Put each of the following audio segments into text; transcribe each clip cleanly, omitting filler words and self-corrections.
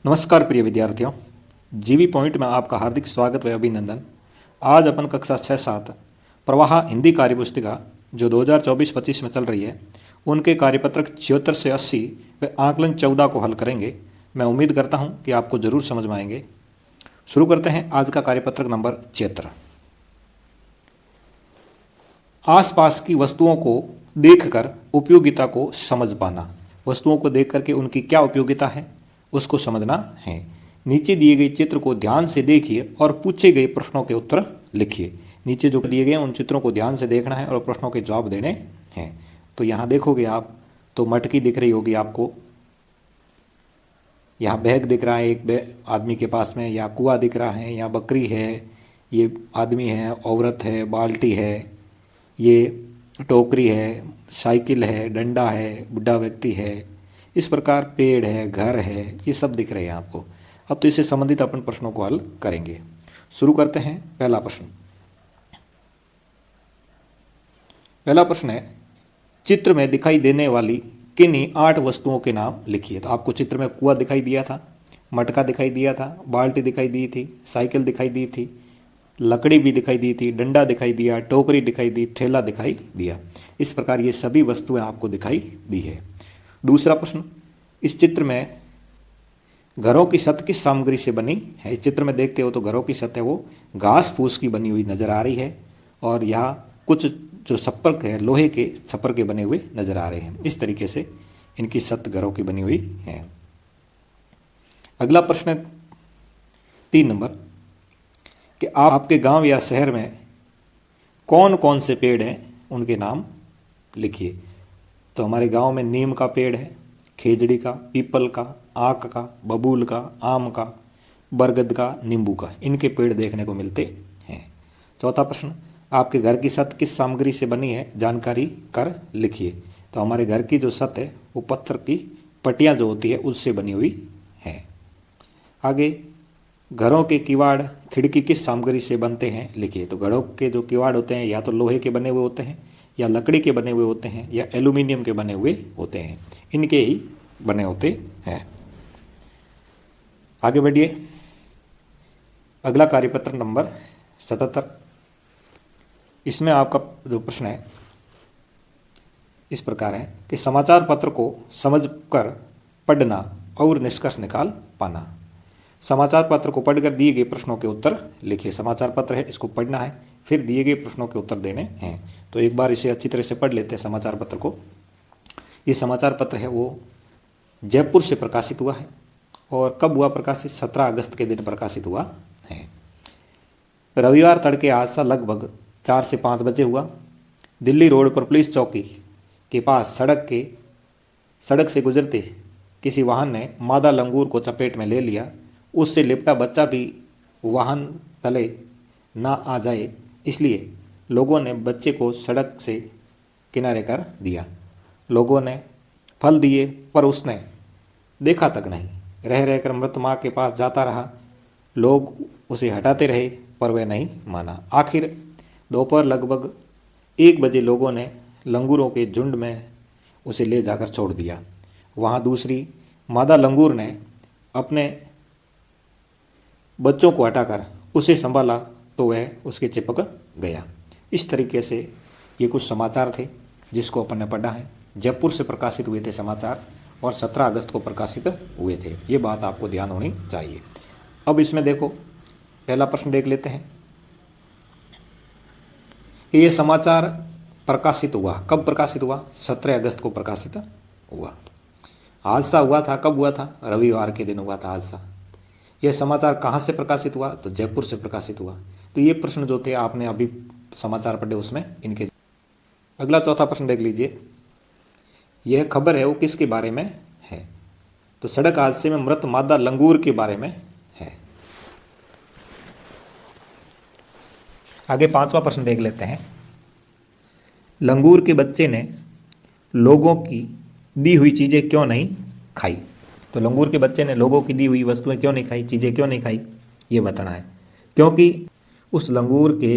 नमस्कार प्रिय विद्यार्थियों, जीवी पॉइंट में आपका हार्दिक स्वागत व अभिनंदन। आज अपन कक्षा 6-7 प्रवाह हिंदी कार्यपुस्तिका जो 2024-25 में चल रही है उनके कार्यपत्रक 76 से 80 व आकलन 14 को हल करेंगे। मैं उम्मीद करता हूं कि आपको ज़रूर समझ में आएंगे। शुरू करते हैं आज का कार्यपत्रक नंबर 76। आसपास की वस्तुओं को देखकर उपयोगिता को समझ पाना। वस्तुओं को देख करके उनकी क्या उपयोगिता है उसको समझना है। नीचे दिए गए चित्र को ध्यान से देखिए और पूछे गए प्रश्नों के उत्तर लिखिए। नीचे जो दिए गए उन चित्रों को ध्यान से देखना है और प्रश्नों के जवाब देने हैं। तो यहाँ देखोगे आप तो मटकी दिख रही होगी आपको, यहाँ बैग दिख रहा है एक आदमी के पास में, यहाँ कुआं दिख रहा है, यहाँ बकरी है, ये आदमी है, औरत है, बाल्टी है, ये टोकरी है, साइकिल है, डंडा है, बुढ़ा व्यक्ति है, इस प्रकार पेड़ है, घर है, ये सब दिख रहे हैं आपको। अब तो इससे संबंधित अपन प्रश्नों को हल करेंगे। शुरू करते हैं। पहला प्रश्न है, चित्र में दिखाई देने वाली किन्हीं 8 वस्तुओं के नाम लिखिए। तो आपको चित्र में कुआं दिखाई दिया था, मटका दिखाई दिया था, बाल्टी दिखाई दी थी, साइकिल दिखाई दी थी, लकड़ी भी दिखाई दी थी, डंडा दिखाई दिया, टोकरी दिखाई दी, थैला दिखाई दिया। इस प्रकार ये सभी वस्तुएं आपको दिखाई दी है। दूसरा प्रश्न, इस चित्र में घरों की छत किस सामग्री से बनी है। इस चित्र में देखते हो तो घरों की छत है वो घास फूस की बनी हुई नजर आ रही है और यहाँ कुछ जो छप्पर है लोहे के छप्पर के बने हुए नजर आ रहे हैं। इस तरीके से इनकी छत घरों की बनी हुई है। अगला प्रश्न है 3 नंबर कि आपके गांव या शहर में कौन कौन से पेड़ हैं उनके नाम लिखिए। तो हमारे गांव में नीम का पेड़ है, खेजड़ी का, पीपल का, आक का, बबूल का, आम का, बरगद का, नींबू का, इनके पेड़ देखने को मिलते हैं। चौथा प्रश्न, आपके घर की छत किस सामग्री से बनी है जानकारी कर लिखिए। तो हमारे घर की जो छत है वो पत्थर की पट्टियाँ जो होती है उससे बनी हुई है। आगे, घरों के किवाड़ खिड़की किस सामग्री से बनते हैं लिखिए। तो घरों के जो किवाड़ होते हैं या तो लोहे के बने हुए होते हैं या लकड़ी के बने हुए होते हैं या एल्यूमिनियम के बने हुए होते हैं, इनके ही बने होते हैं। आगे बढ़िए। अगला कार्यपत्र नंबर 77। इसमें आपका जो प्रश्न है इस प्रकार है कि समाचार पत्र को समझकर पढ़ना और निष्कर्ष निकाल पाना। समाचार पत्र को पढ़कर दिए गए प्रश्नों के उत्तर लिखिए। समाचार पत्र है, इसको पढ़ना है, फिर दिए गए प्रश्नों के उत्तर देने हैं। तो एक बार इसे अच्छी तरह से पढ़ लेते हैं समाचार पत्र को। ये समाचार पत्र है वो जयपुर से प्रकाशित हुआ है और कब हुआ प्रकाशित? 17 अगस्त के दिन प्रकाशित हुआ है। रविवार तड़के हादसा लगभग 4 से 5 बजे हुआ। दिल्ली रोड पर पुलिस चौकी के पास सड़क से गुजरते किसी वाहन ने मादा लंगूर को चपेट में ले लिया। उससे लिपटा बच्चा भी वाहन तले ना आ जाए इसलिए लोगों ने बच्चे को सड़क से किनारे कर दिया। लोगों ने फल दिए पर उसने देखा तक नहीं। रह रहकर मृत माँ के पास जाता रहा। लोग उसे हटाते रहे पर वह नहीं माना। आखिर दोपहर लगभग 1 बजे लोगों ने लंगूरों के झुंड में उसे ले जाकर छोड़ दिया। वहाँ दूसरी मादा लंगूर ने अपने बच्चों को हटाकर उसे संभाला तो वह उसके चिपक गया। इस तरीके से ये कुछ समाचार थे जिसको अपन ने पढ़ा है। जयपुर से प्रकाशित हुए थे समाचार और 17 अगस्त को प्रकाशित हुए थे। ये बात आपको ध्यान होनी चाहिए। अब इसमें देखो, पहला प्रश्न देख लेते हैं। ये समाचार प्रकाशित हुआ, कब प्रकाशित हुआ? 17 अगस्त को प्रकाशित हुआ। हादसा हुआ था, कब हुआ था? रविवार के दिन हुआ था हादसा। यह समाचार कहाँ से प्रकाशित हुआ? तो जयपुर से प्रकाशित हुआ। तो ये प्रश्न जो थे आपने अभी समाचार पढ़े उसमें इनके। अगला चौथा प्रश्न देख लीजिए। यह खबर है वो किसके बारे में है? तो सड़क हादसे में मृत मादा लंगूर के बारे में है। आगे 5वां प्रश्न देख लेते हैं। लंगूर के बच्चे ने लोगों की दी हुई चीजें क्यों नहीं खाई? तो लंगूर के बच्चे ने लोगों की दी हुई वस्तुएं क्यों नहीं खाई, चीजें क्यों नहीं खाई, ये बताना है। क्योंकि उस लंगूर के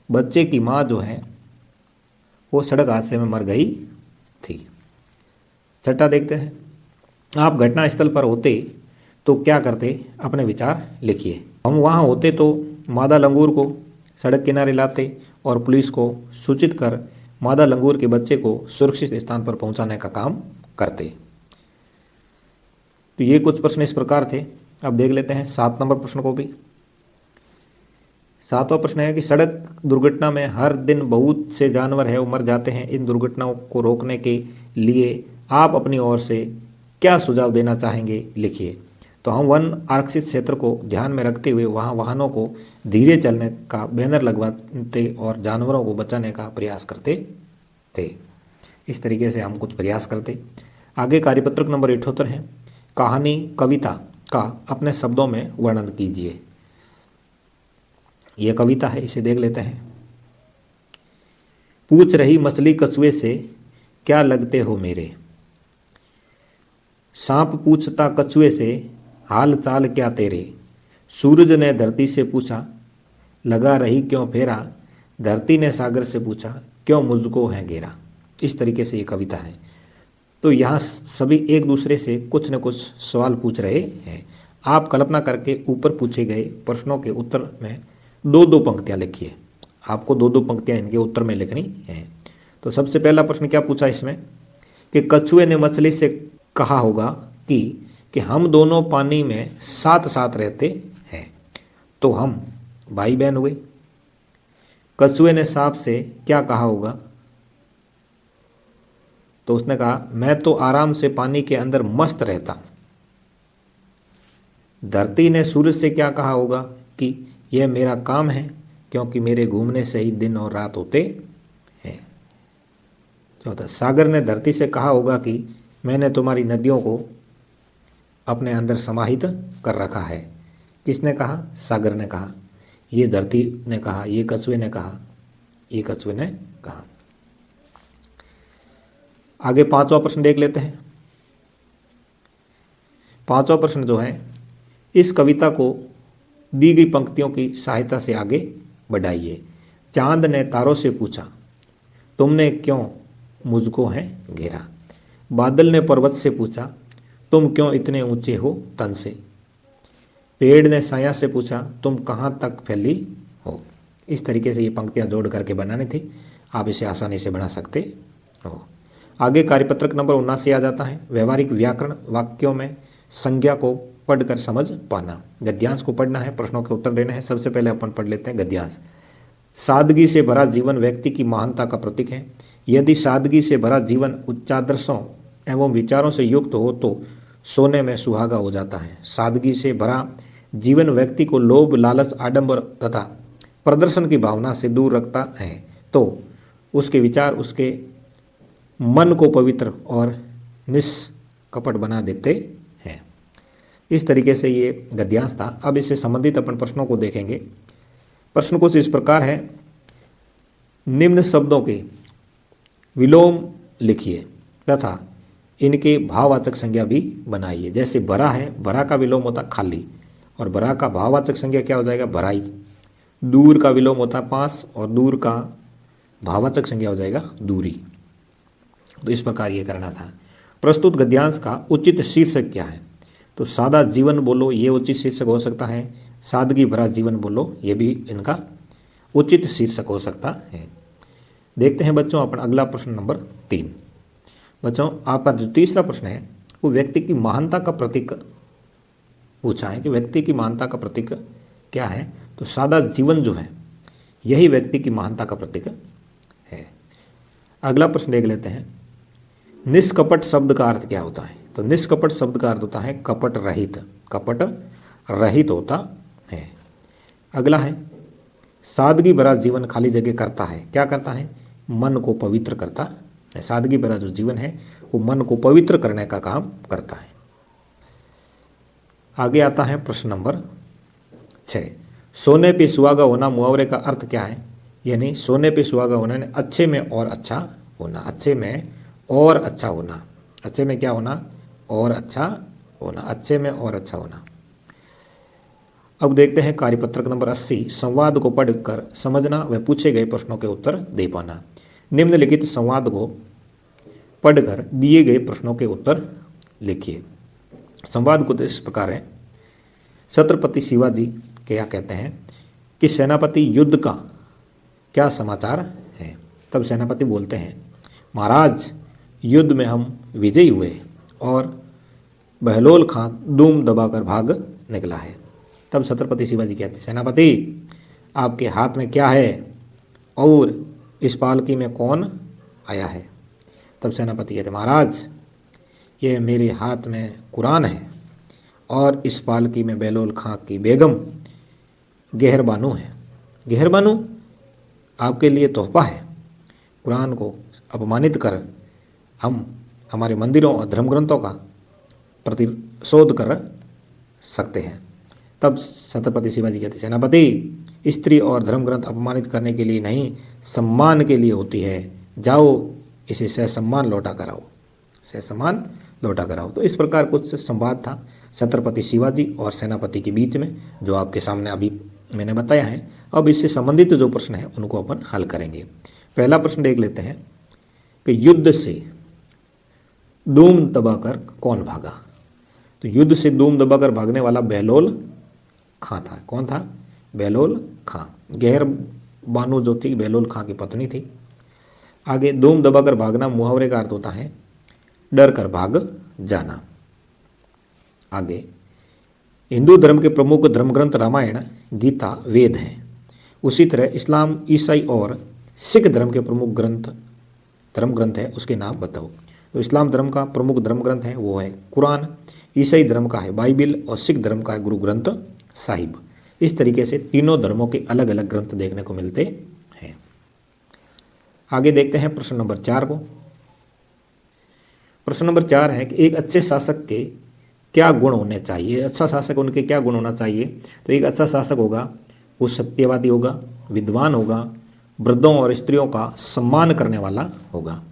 बच्चे की माँ जो है वो सड़क हादसे में मर गई थी। छठा देखते हैं। आप घटनास्थल पर होते तो क्या करते, अपने विचार लिखिए। हम वहाँ होते तो मादा लंगूर को सड़क किनारे लाते और पुलिस को सूचित कर मादा लंगूर के बच्चे को सुरक्षित स्थान पर पहुंचाने का काम करते। तो ये कुछ प्रश्न इस प्रकार थे। अब देख लेते हैं 7 नंबर प्रश्न को भी। 7वां प्रश्न है कि सड़क दुर्घटना में हर दिन बहुत से जानवर है वो मर जाते हैं। इन दुर्घटनाओं को रोकने के लिए आप अपनी ओर से क्या सुझाव देना चाहेंगे, लिखिए। तो हम वन आरक्षित क्षेत्र को ध्यान में रखते हुए वहाँ वाहनों को धीरे चलने का बैनर लगवाते और जानवरों को बचाने का प्रयास करते थे। इस तरीके से हम कुछ प्रयास करते। आगे कार्यपत्रक नंबर 78 है, कहानी कविता का अपने शब्दों में वर्णन कीजिए। यह कविता है, इसे देख लेते हैं। पूछ रही मछली कछुए से क्या लगते हो मेरे, सांप पूछता कछुए से हाल चाल क्या तेरे, सूरज ने धरती से पूछा लगा रही क्यों फेरा, धरती ने सागर से पूछा क्यों मुझको है घेरा। इस तरीके से ये कविता है। तो यहाँ सभी एक दूसरे से कुछ न कुछ सवाल पूछ रहे हैं। आप कल्पना करके ऊपर पूछे गए प्रश्नों के उत्तर में 2-2 पंक्तियाँ लिखिए। आपको 2-2 पंक्तियाँ इनके उत्तर में लिखनी है। तो सबसे पहला प्रश्न क्या पूछा इसमें कि कछुए ने मछली से कहा होगा कि हम दोनों पानी में साथ साथ रहते हैं, तो हम भाई बहन हुए। कछुए ने सांप से क्या कहा होगा, तो उसने कहा मैं तो आराम से पानी के अंदर मस्त रहता हूं। धरती ने सूरज से क्या कहा होगा कि यह मेरा काम है क्योंकि मेरे घूमने से ही दिन और रात होते हैं। चौथा, सागर ने धरती से कहा होगा कि मैंने तुम्हारी नदियों को अपने अंदर समाहित कर रखा है। किसने कहा, सागर ने कहा। ये धरती ने कहा, ये कछुए ने कहा, ये कछुए ने कहा। आगे 5वां प्रश्न देख लेते हैं। 5वां प्रश्न जो है, इस कविता को दी गई पंक्तियों की सहायता से आगे बढ़ाइए। चांद ने तारों से पूछा तुमने क्यों मुझको है घेरा, बादल ने पर्वत से पूछा तुम क्यों इतने ऊंचे हो तन से, पेड़ ने छाया से पूछा तुम कहाँ तक फैली हो। इस तरीके से ये पंक्तियाँ जोड़ करके बनानी थी। आप इसे आसानी से बना सकते हो। आगे कार्यपत्रक नंबर 79 आ जाता है, व्यवहारिक व्याकरण, वाक्यों में संज्ञा को पढ़कर समझ पाना। गद्यांश को पढ़ना है, प्रश्नों के उत्तर देने हैं। सबसे पहले अपन पढ़ लेते हैं गद्यांश। सादगी से भरा जीवन व्यक्ति की महानता का प्रतीक है। यदि सादगी से भरा जीवन उच्चादर्शों एवं विचारों से युक्त हो तो सोने में सुहागा हो जाता है। सादगी से भरा जीवन व्यक्ति को लोभ, लालच, आडंबर तथा प्रदर्शन की भावना से दूर रखता है तो उसके विचार उसके मन को पवित्र और निष्कपट बना देते हैं। इस तरीके से ये गद्यांश था। अब इससे संबंधित अपन प्रश्नों को देखेंगे। प्रश्न कुछ इस प्रकार है, निम्न शब्दों के विलोम लिखिए तथा इनके भाववाचक संज्ञा भी बनाइए। जैसे भरा है, भरा का विलोम होता खाली और भरा का भाववाचक संज्ञा क्या हो जाएगा, भराई। दूर का विलोम होता पास और दूर का भाववाचक संज्ञा हो जाएगा दूरी। तो इस प्रकार ये करना था। प्रस्तुत गद्यांश का उचित शीर्षक क्या है, तो सादा जीवन बोलो, ये उचित शीर्षक हो सकता है। सादगी भरा जीवन बोलो, ये भी इनका उचित शीर्षक हो सकता है। देखते हैं बच्चों अपन अगला प्रश्न नंबर 3। बच्चों आपका जो तीसरा प्रश्न है वो व्यक्ति की महानता का प्रतीक पूछा है कि व्यक्ति की महानता का प्रतीक क्या है, तो सादा जीवन जो है यही व्यक्ति की महानता का प्रतीक है। अगला प्रश्न देख लेते हैं, निष्कपट शब्द का अर्थ क्या होता है, तो निष्कपट शब्द का अर्थ होता है कपट रहित, कपट रहित होता है। अगला है, सादगी भरा जीवन खाली जगह करता है, क्या करता है, मन को पवित्र करता है। सादगी भरा जो जीवन है वो मन को पवित्र करने का काम करता है। आगे आता है प्रश्न नंबर 6, सोने पे सुहागा होना मुहावरे का अर्थ क्या है, यानी सोने पे सुहागा होना यानी अच्छे में और अच्छा होना, अच्छे में और अच्छा होना, अच्छे में क्या होना और अच्छा होना, अच्छे में और अच्छा होना। अब देखते हैं कार्यपत्रक नंबर 80, संवाद को पढ़कर समझना व पूछे गए प्रश्नों के उत्तर दे पाना। निम्नलिखित संवाद को पढ़कर दिए गए प्रश्नों के उत्तर लिखिए। संवाद कुछ इस प्रकार है, छत्रपति शिवाजी क्या कहते हैं कि सेनापति युद्ध का क्या समाचार है। तब सेनापति बोलते हैं, महाराज युद्ध में हम विजयी हुए और बहलोल खां धूम दबाकर भाग निकला है। तब छत्रपति शिवाजी कहते हैं, सेनापति आपके हाथ में क्या है और इस पालकी में कौन आया है। तब सेनापति कहते, महाराज ये मेरे हाथ में कुरान है और इस पालकी में बहलोल खां की बेगम गहरबानू है। गहरबानू आपके लिए तोहफा है। कुरान को अपमानित कर हम हमारे मंदिरों और धर्म ग्रंथों का प्रतिशोध कर सकते हैं। तब छत्रपति शिवाजी कहते, सेनापति स्त्री और धर्म ग्रंथ अपमानित करने के लिए नहीं, सम्मान के लिए होती है। जाओ इसे सहसम्मान लौटा कराओ, सहसम्मान लौटा कराओ। तो इस प्रकार कुछ संवाद था छत्रपति शिवाजी और सेनापति के बीच में, जो आपके सामने अभी मैंने बताया है। अब इससे संबंधित जो प्रश्न है उनको अपन हल करेंगे। पहला प्रश्न देख लेते हैं कि युद्ध से धूम दबाकर कौन भागा। तो युद्ध से धूम दबाकर भागने वाला बहलोल खां था। कौन था? बहलोल खां। गहर बानो जो थी बहलोल खां की पत्नी थी। आगे धूम दबाकर भागना मुहावरे का अर्थ होता है डर कर भाग जाना। आगे हिंदू धर्म के प्रमुख धर्म ग्रंथ रामायण, गीता, वेद हैं। उसी तरह इस्लाम, ईसाई और सिख धर्म के प्रमुख धर्म ग्रंथ है, उसके नाम बताओ। तो इस्लाम धर्म का प्रमुख धर्म ग्रंथ है वो है कुरान, ईसाई धर्म का है बाइबिल और सिख धर्म का है गुरु ग्रंथ साहिब। इस तरीके से तीनों धर्मों के अलग अलग ग्रंथ देखने को मिलते हैं। आगे देखते हैं प्रश्न नंबर 4 को। प्रश्न नंबर 4 है कि एक अच्छे शासक के क्या गुण होने चाहिए। अच्छा शासक उनके क्या गुण होना चाहिए। तो एक अच्छा शासक होगा वो सत्यवादी होगा, विद्वान होगा, वृद्धों और स्त्रियों का सम्मान करने वाला होगा,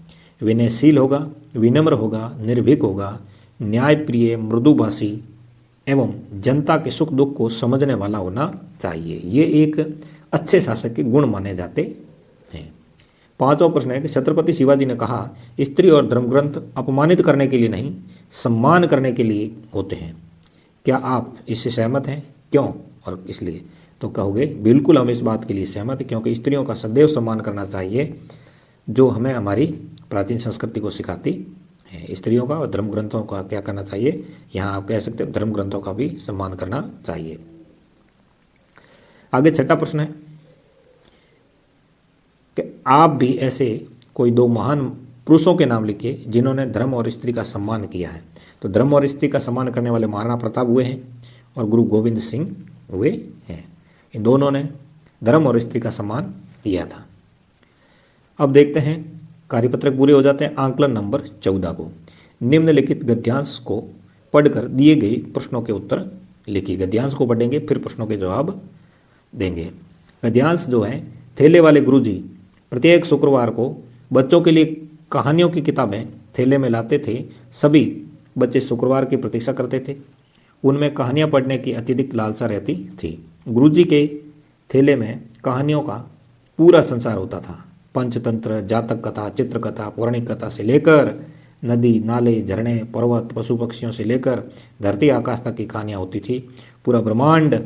विनयशील होगा, विनम्र होगा, निर्भीक होगा, न्यायप्रिय, मृदुभाषी एवं जनता के सुख दुख को समझने वाला होना चाहिए। ये एक अच्छे शासक के गुण माने जाते हैं। 5वां प्रश्न है कि छत्रपति शिवाजी ने कहा स्त्री और धर्मग्रंथ अपमानित करने के लिए नहीं, सम्मान करने के लिए होते हैं। क्या आप इससे सहमत हैं? क्यों और इसलिए? तो कहोगे बिल्कुल हम इस बात के लिए सहमत हैं, क्योंकि स्त्रियों का सदैव सम्मान करना चाहिए, जो हमें हमारी प्राचीन संस्कृति को सिखाती है। स्त्रियों का और धर्म ग्रंथों का क्या करना चाहिए, यहाँ आप कह सकते हो धर्म ग्रंथों का भी सम्मान करना चाहिए। आगे 6वां प्रश्न है कि आप भी ऐसे कोई 2 महान पुरुषों के नाम लिखिए जिन्होंने धर्म और स्त्री का सम्मान किया है। तो धर्म और स्त्री का सम्मान करने वाले महाराणा प्रताप हुए हैं और गुरु गोविंद सिंह हुए हैं। इन दोनों ने धर्म और स्त्री का सम्मान किया था। अब देखते हैं, कार्यपत्रक पूरे हो जाते हैं। आंकलन नंबर 14 को निम्नलिखित गद्यांश को पढ़कर दिए गए प्रश्नों के उत्तर लिखिए। गद्यांश को पढ़ेंगे फिर प्रश्नों के जवाब देंगे। गद्यांश जो है, थैले वाले गुरुजी प्रत्येक शुक्रवार को बच्चों के लिए कहानियों की किताबें थैले में लाते थे। सभी बच्चे शुक्रवार की प्रतीक्षा करते थे। उनमें कहानियाँ पढ़ने की अत्यधिक लालसा रहती थी। गुरुजी के थैले में कहानियों का पूरा संसार होता था। पंचतंत्र, जातक कथा, चित्रकथा, पौराणिक कथा से लेकर नदी, नाले, झरने, पर्वत, पशु पक्षियों से लेकर धरती आकाश तक की कहानियाँ होती थी। पूरा ब्रह्मांड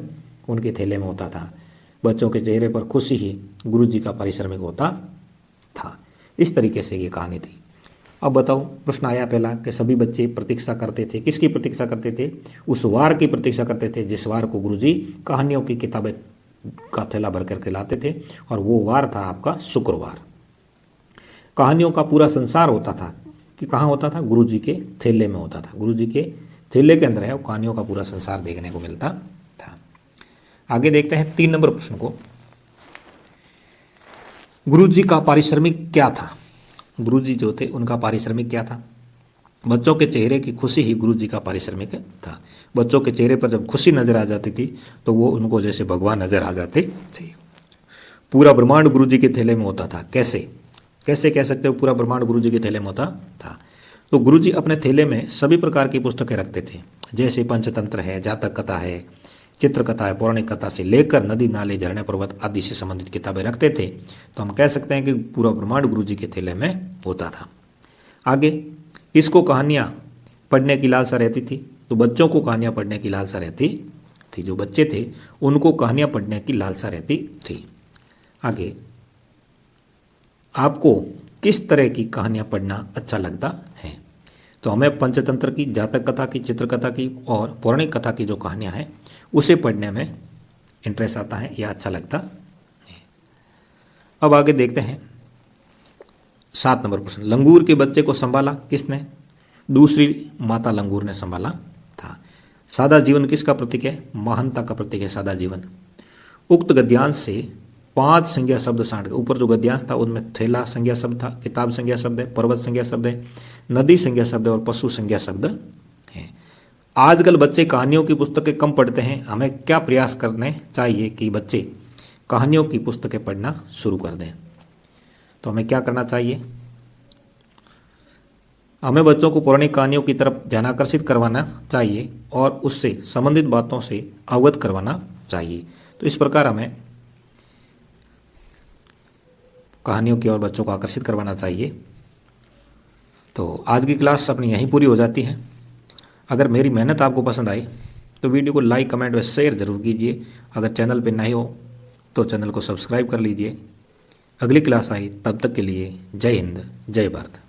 उनके थैले में होता था। बच्चों के चेहरे पर खुशी ही गुरुजी का पारिश्रमिक होता था। इस तरीके से ये कहानी थी। अब बताओ, प्रश्न आया पहला कि सभी बच्चे प्रतीक्षा करते थे। किसकी प्रतीक्षा करते थे? उस वार की प्रतीक्षा करते थे जिस वार को गुरुजी कहानियों की किताबें का थैला भर करके लाते थे, और वो वार था आपका शुक्रवार। कहानियों का पूरा संसार होता था कि कहाँ होता था? गुरुजी के थैले में होता था। गुरुजी के थैले के अंदर है वो कहानियों का पूरा संसार देखने को मिलता था। आगे देखते हैं 3 नंबर प्रश्न को। गुरुजी का पारिश्रमिक क्या था? गुरुजी जो थे उनका पारिश्रमिक क्या था? बच्चों के चेहरे की खुशी ही गुरुजी का पारिश्रमिक था। बच्चों के चेहरे पर जब खुशी नजर आ जाती थी तो वो उनको जैसे भगवान नजर आ जाते थे। पूरा ब्रह्मांड गुरुजी के थैले में होता था। कैसे कैसे कह सकते हो पूरा ब्रह्मांड गुरुजी के थैले में होता था? तो गुरुजी अपने थैले में सभी प्रकार की पुस्तकें रखते थे, जैसे पंचतंत्र है, जातक कथा है, चित्रकथा है, पौराणिक कथा से लेकर नदी, नाले, झरने, पर्वत आदि से संबंधित किताबें रखते थे। तो हम कह सकते हैं कि पूरा ब्रह्मांड गुरुजी के थैले में होता था। आगे किसको कहानियाँ पढ़ने की लालसा रहती थी? तो बच्चों को कहानियाँ पढ़ने की लालसा रहती थी। जो बच्चे थे उनको कहानियाँ पढ़ने की लालसा रहती थी। आगे, आपको किस तरह की कहानियाँ पढ़ना अच्छा लगता है? तो हमें पंचतंत्र की, जातक कथा की, चित्रकथा की और पौराणिक कथा की जो कहानियाँ हैं उसे पढ़ने में इंटरेस्ट आता है या अच्छा लगता है। अब आगे देखते हैं 7 नंबर प्रश्न। लंगूर के बच्चे को संभाला किसने? दूसरी माता लंगूर ने संभाला था। सादा जीवन किसका प्रतीक है? महानता का प्रतीक है सादा जीवन। उक्त गद्यांश से 5 संज्ञा शब्द साठ गए। ऊपर जो गद्यांश था उनमें थैला संज्ञा शब्द था, किताब संज्ञा शब्द है, पर्वत संज्ञा शब्द है, नदी संज्ञा शब्द है और पशु संज्ञा शब्द है। आजकल बच्चे कहानियों की पुस्तकें कम पढ़ते हैं। हमें क्या प्रयास करने चाहिए कि बच्चे कहानियों की पुस्तकें पढ़ना शुरू कर दें? तो हमें क्या करना चाहिए? हमें बच्चों को पौराणिक कहानियों की तरफ ध्यान आकर्षित करवाना चाहिए और उससे संबंधित बातों से अवगत करवाना चाहिए। तो इस प्रकार हमें कहानियों की ओर बच्चों को आकर्षित करवाना चाहिए। तो आज की क्लास अपनी यहीं पूरी हो जाती है। अगर मेरी मेहनत आपको पसंद आई तो वीडियो को लाइक, कमेंट व शेयर जरूर कीजिए। अगर चैनल पर नए हो तो चैनल को सब्सक्राइब कर लीजिए। अगली क्लास आई तब तक के लिए जय हिंद, जय भारत।